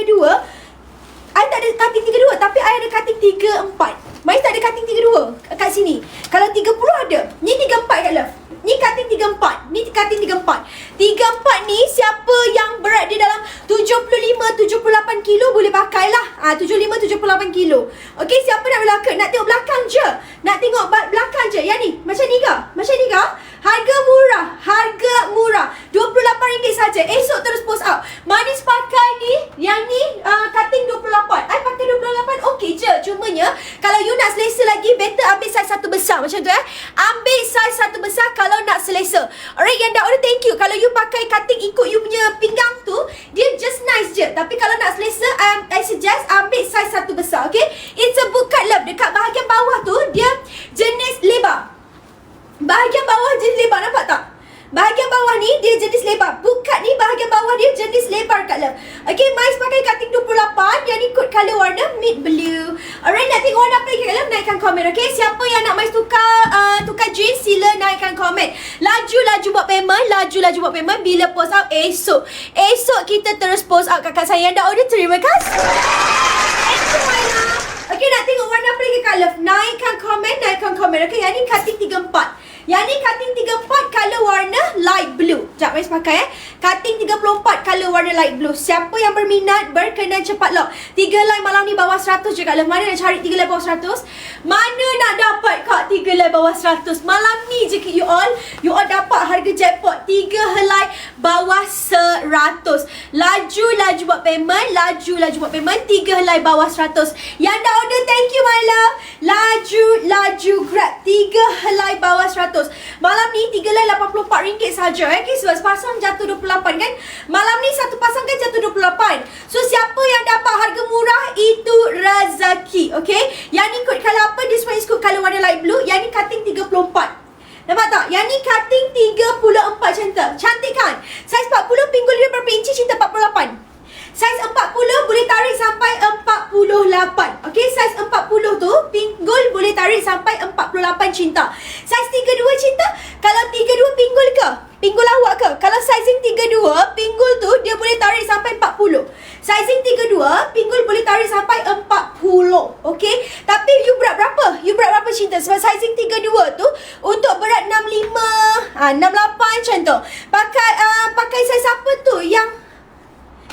32. I tak ada cutting 32, tapi I ada cutting 34. Mai tak ada cutting 32 kat sini. Kalau 30 ada. Ni 34 kat love. Ni cutting 34. Ni cutting 34. 34 ni siapa yang berat dia dalam 75-78 kilo boleh pakai lah. 75-78 kilo. Okey, siapa nak belakang? Nak tengok belakang je. Nak tengok belakang je. Yang ni. Macam ni ke? Macam ni ke? Harga murah. Harga murah. RM28 saja. Esok terus post out. Manis pakai ni. Yang ni cutting 28. I pakai 28. Okey je. Cumanya kalau you nak selesa lagi, better ambil saiz satu besar. Macam tu Ambil saiz satu besar kalau nak selesa. Alright, yang dah order, thank you. Kalau you pakai cutting ikut you punya pinggang tu, dia just nice je. Tapi kalau nak selesa, I suggest ambil saiz satu besar. Okay, it's a bootcut love. Dekat bahagian bawah tu, dia jenis lebar. Bahagian bawah jenis lebar, nampak tak? Bahagian bawah ni dia jenis lebar. Bootcut ni bahagian bawah dia jenis lebar kat love. Okay, Mais pakai cutting 28. Yang ni kod color warna mid blue. Alright, nak tengok warna apa lagi kat love? Naikkan komen. Okay, siapa yang nak Mais tukar jeans, sila naikkan komen. Laju buat payment. Laju buat payment. Bila post out esok. Esok kita terus post out kakak saya yang dah order. Terima kasih. Thank you, Maila. Okay, nak tengok warna apa lagi kat love? Naikkan komen. Okay, yang ni cutting 34. Yang ni cutting 34 color warna light blue. Sekejap, Mais pakai Cutting 34 color warna light blue. Siapa yang berminat, berkenan cepat lock. 3 line malam ni bawah 100 je kat love. Mana nak cari 3 line bawah 100? Mana nak dapat kak 3 line bawah 100? Malam ni je you all dapat harga jackpot 3 helai bawah 100. Laju buat payment. Laju buat payment. 3 helai bawah 100. Yang dah order, thank you my love. Laju grab 3 helai bawah 100. Malam ni 3 helai RM84 saja. Okay, sebab sepasang jatuh 28 kan. Malam ni satu pasang kan jatuh 28. So siapa yang dapat harga murah, itu rezeki. Okay, yang ni kod color apa? This one is kod color warna light blue. Yang ni cutting 34. Nampak tak? Yang ni cutting 34 macam tu. Cantik kan? Saiz 40 pinggul dia berapa inci? Cinta 48. Saiz 40 boleh tarik sampai 48. Okey, saiz 40 tu pinggul boleh tarik sampai 48 cinta. Saiz 32 cinta, kalau 32 pinggul ke? Pinggul awak ke? Kalau sizing 32, pinggul tu dia boleh tarik sampai 40. Sizing 32, pinggul boleh tarik sampai 40. Okey, tapi you berat berapa? You berat berapa cinta? Sebab sizing 32 tu untuk berat 65, 68 macam tu. Pakai saiz apa tu? Yang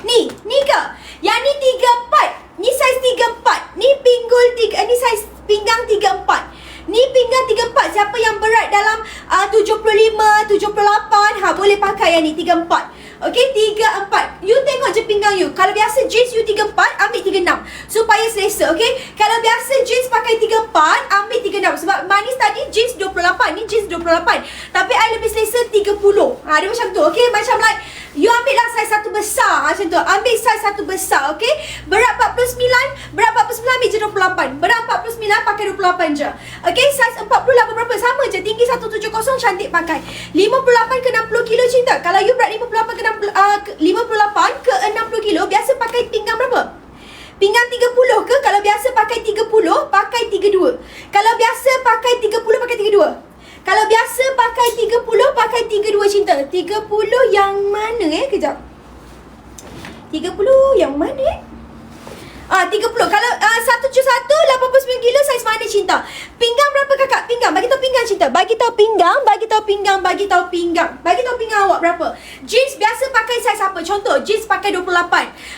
ni ke? Yang ni 34. Ni saiz 34. Ni pinggul 3, ni saiz pinggang 34. Ni pinggang 34. Siapa yang berat dalam 75, 78, boleh pakai yang ni 34. Okey, 34. You tengok je pinggang you. Kalau biasa jeans you 34, ambil 36 supaya selesa. Okey, kalau biasa jeans pakai 34, ambil 36. Sebab manis tadi jeans 28, ni jeans 28. Tapi I lebih selesa 30. Dia macam tu. Okey, macam like you ambil lah saiz satu besar macam tu. Ambil saiz satu besar. Okey, berat 49, ambil je 28. Berat 49 pakai 28 je. Okey, saiz 48 berapa? Sama je. Tinggi 170, cantik pakai. 58 ke 60 kilo cinta. Kalau you berat 58 ke 60 kilo, biasa pakai pinggang berapa? Pinggang 30 ke? Kalau biasa pakai 30, pakai 32. Kalau biasa pakai 30, pakai 32. Kalau biasa pakai 30, pakai 32 cinta. 30 yang mana kejap. 30 yang mana 30. Kalau 171 89 kilo, saiz mana cinta? Pinggang berapa kakak? Pinggang. Bagi tahu pinggang cinta. Bagi tahu pinggang awak berapa? Jeans biasa pakai saiz apa? Contoh, jeans pakai 28.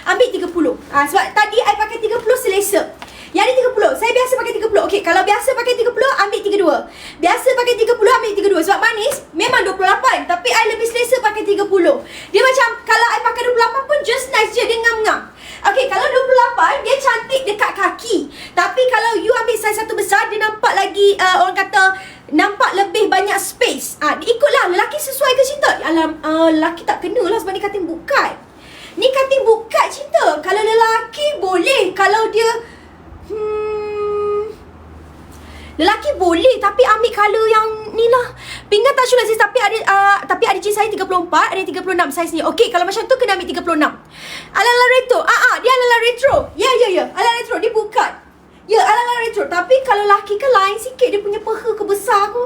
Ambil 30. Sebab tadi I pakai 30 selesa. Yang ni 30. Saya biasa pakai 30. Okey, kalau biasa pakai 30, ambil 32. Biasa pakai 30, ambil 32. Sebab manis memang 28, tapi I lebih selesa pakai 30. Dia macam kalau I pakai 28 pun just nice je, dia ngam-ngam. Okey, kalau 28 dia cantik dekat kaki. Tapi kalau you ambil saiz satu besar, dia nampak lagi orang kata nampak lebih banyak space. Ikutlah lelaki sesuai ke cinta? Lelaki tak kena lah sebab ni cutting bukat. Ni cutting bukat cinta. Kalau lelaki boleh, kalau dia lelaki boleh, tapi ambil color yang ni lah. Pinggang tak sure sis, tapi ada jeans saya 34, ada 36 saiz ni. Okey, kalau macam tu kena ambil 36. Ala-ala retro. Dia ala-ala retro. Ya. Ala-ala retro, dia bukan. Ya, ala-ala retro. Tapi kalau lelaki ke lain sikit, dia punya peha ke besar ke.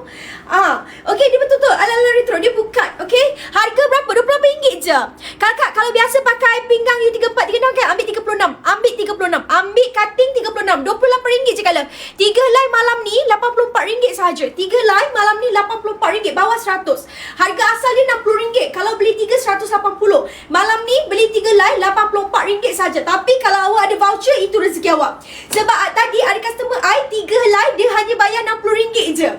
Okey, dia betul-betul ala-ala retro, dia bukan. Okey, harga berapa? RM28 je. Kakak, kalau biasa pakai pinggang you 34, 36 kan, ambil 36. RM26. RM28 je kalau. 3 helai malam ni RM84 sahaja. 3 helai malam ni RM84, bawah 100. Harga asal dia RM60. Kalau beli 3 180. Malam ni beli 3 helai RM84 sahaja. Tapi kalau awak ada voucher, itu rezeki awak. Sebab tadi ada customer I 3 helai dia hanya bayar RM60 je.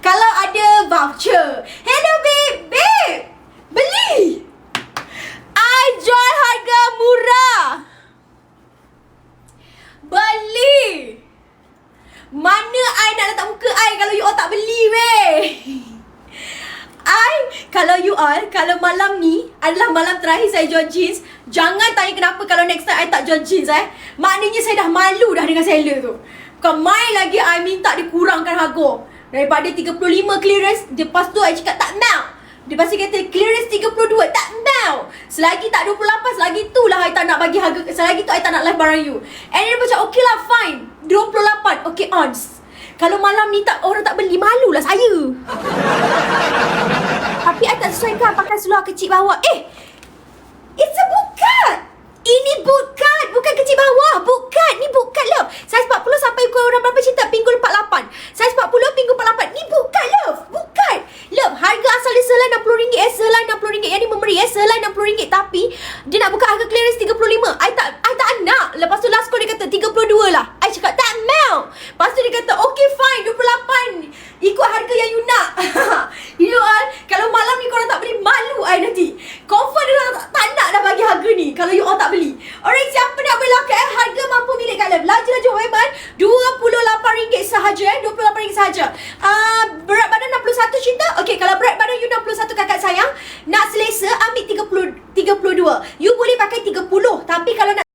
Kalau ada voucher. Hello babe, beli. I jual harga murah. Beli. Mana I nak letak muka I kalau you all tak beli weh. Kalau malam ni adalah malam terakhir saya jual jeans, jangan tanya kenapa kalau next time I tak jual jeans Maknanya saya dah malu dah dengan seller tu. Bukan main lagi I minta dia kurangkan harga. Daripada 35 clearance, lepas tu I cakap tak mau. Lepas tu kata clearance 32, tak mau. Selagi tak 28, selagi tu lah I tak nak bagi harga, selagi tu I tak nak live barang you. And dia macam okay lah fine, 28, okay ons. Kalau malam ni orang tak beli, malulah saya. Tapi I tak sesuaikan pakai seluar kecil bawah. It's a bootcut. Ini bootcut, bukan kecil bawah. Bootcut, ni bootcut love. Saiz 40 sampai ukuran berapa cinta? Pinggul 48. Saiz 40, pinggul 48. Ni bootcut love. Bootcut. Love, harga asal dia sehelai RM60. Sehelai RM60. Yang ni memberi sehelai RM60. Tapi dia nak buka harga clearance 35. I tak nak. Lepas tu last call dia kata 32 lah. I cakap tak mau. Lepas tu dia kata okay fine 28. Ikut harga yang you nak. You all, kalau malam ni korang tak beli, malu I nanti. Confirm dia tak nak dah bagi harga ni kalau you all tak beli. Alright, siapa nak berlaku harga mampu milik kalian. Laju-laju Weman RM28 sahaja RM28 sahaja. Berat badan 61 cinta. Okay, kalau berat badan you 61 kakak sayang, nak selesa ambil 32. You boleh pakai 30. Tapi kalau nak